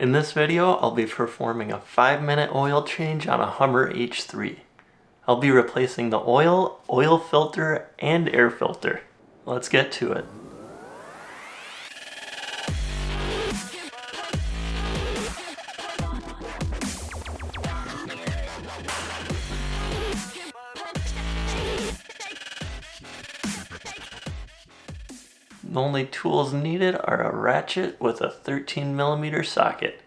In this video, I'll be performing a 5-minute oil change on a Hummer H3. I'll be replacing the oil filter, and air filter. Let's get to it. The only tools needed are a ratchet with a 13mm socket.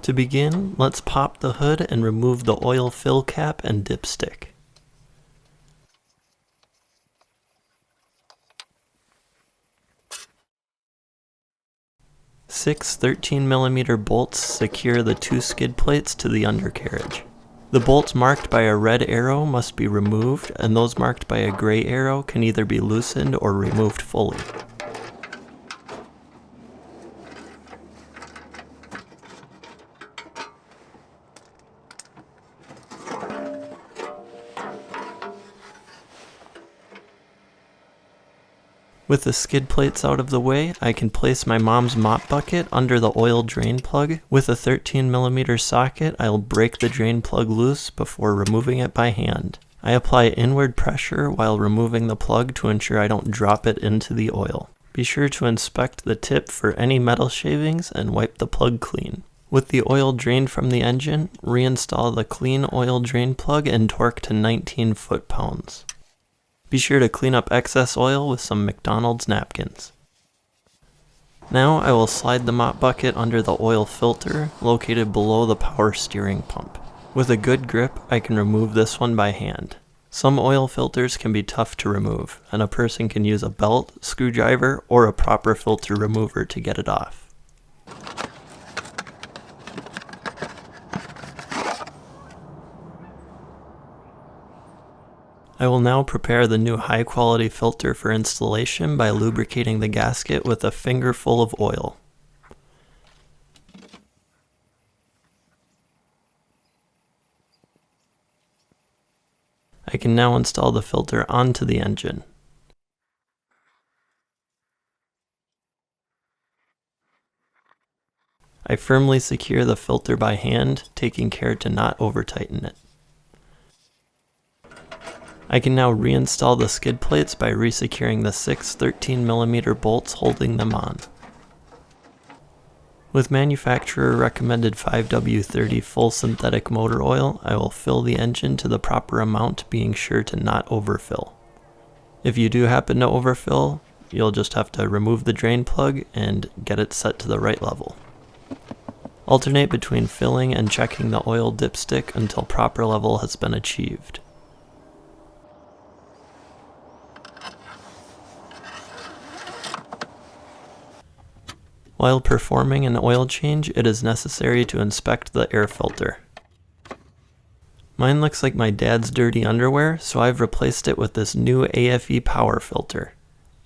To begin, let's pop the hood and remove the oil fill cap and dipstick. Six 13mm bolts secure the two skid plates to the undercarriage. The bolts marked by a red arrow must be removed, and those marked by a gray arrow can either be loosened or removed fully. With the skid plates out of the way, I can place my mom's mop bucket under the oil drain plug. With a 13mm socket, I'll break the drain plug loose before removing it by hand. I apply inward pressure while removing the plug to ensure I don't drop it into the oil. Be sure to inspect the tip for any metal shavings and wipe the plug clean. With the oil drained from the engine, reinstall the clean oil drain plug and torque to 19 foot-pounds. Be sure to clean up excess oil with some McDonald's napkins. Now I will slide the mop bucket under the oil filter located below the power steering pump. With a good grip, I can remove this one by hand. Some oil filters can be tough to remove, and a person can use a belt, screwdriver, or a proper filter remover to get it off. I will now prepare the new high-quality filter for installation by lubricating the gasket with a fingerful of oil. I can now install the filter onto the engine. I firmly secure the filter by hand, taking care to not over-tighten it. I can now reinstall the skid plates by resecuring the 6 13mm bolts holding them on. With manufacturer recommended 5W30 full synthetic motor oil, I will fill the engine to the proper amount, being sure to not overfill. If you do happen to overfill, you'll just have to remove the drain plug and get it set to the right level. Alternate between filling and checking the oil dipstick until proper level has been achieved. While performing an oil change, it is necessary to inspect the air filter. Mine looks like my dad's dirty underwear, so I've replaced it with this new AFE Power filter.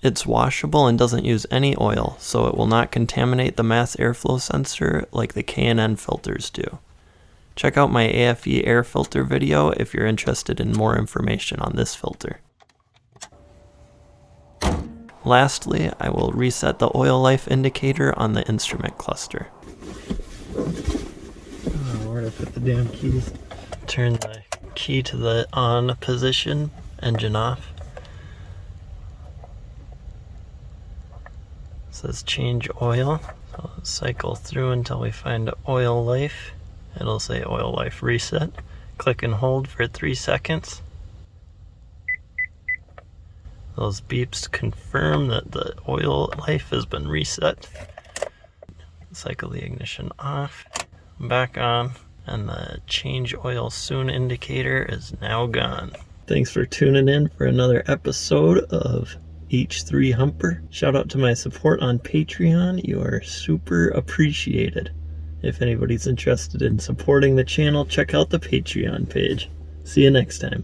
It's washable and doesn't use any oil, so it will not contaminate the mass airflow sensor like the K&N filters do. Check out my AFE air filter video if you're interested in more information on this filter. Lastly, I will reset the oil life indicator on the instrument cluster. Where did I put the damn keys? Turn the key to the on position, engine off. It says change oil. So let's cycle through until we find oil life. It'll say oil life reset. Click and hold for 3 seconds. Those beeps confirm that the oil life has been reset. Cycle the ignition off, back on, and the change oil soon indicator is now gone. Thanks for tuning in for another episode of H3 Humper. Shout out to my support on Patreon. You are super appreciated. If anybody's interested in supporting the channel, check out the Patreon page. See you next time.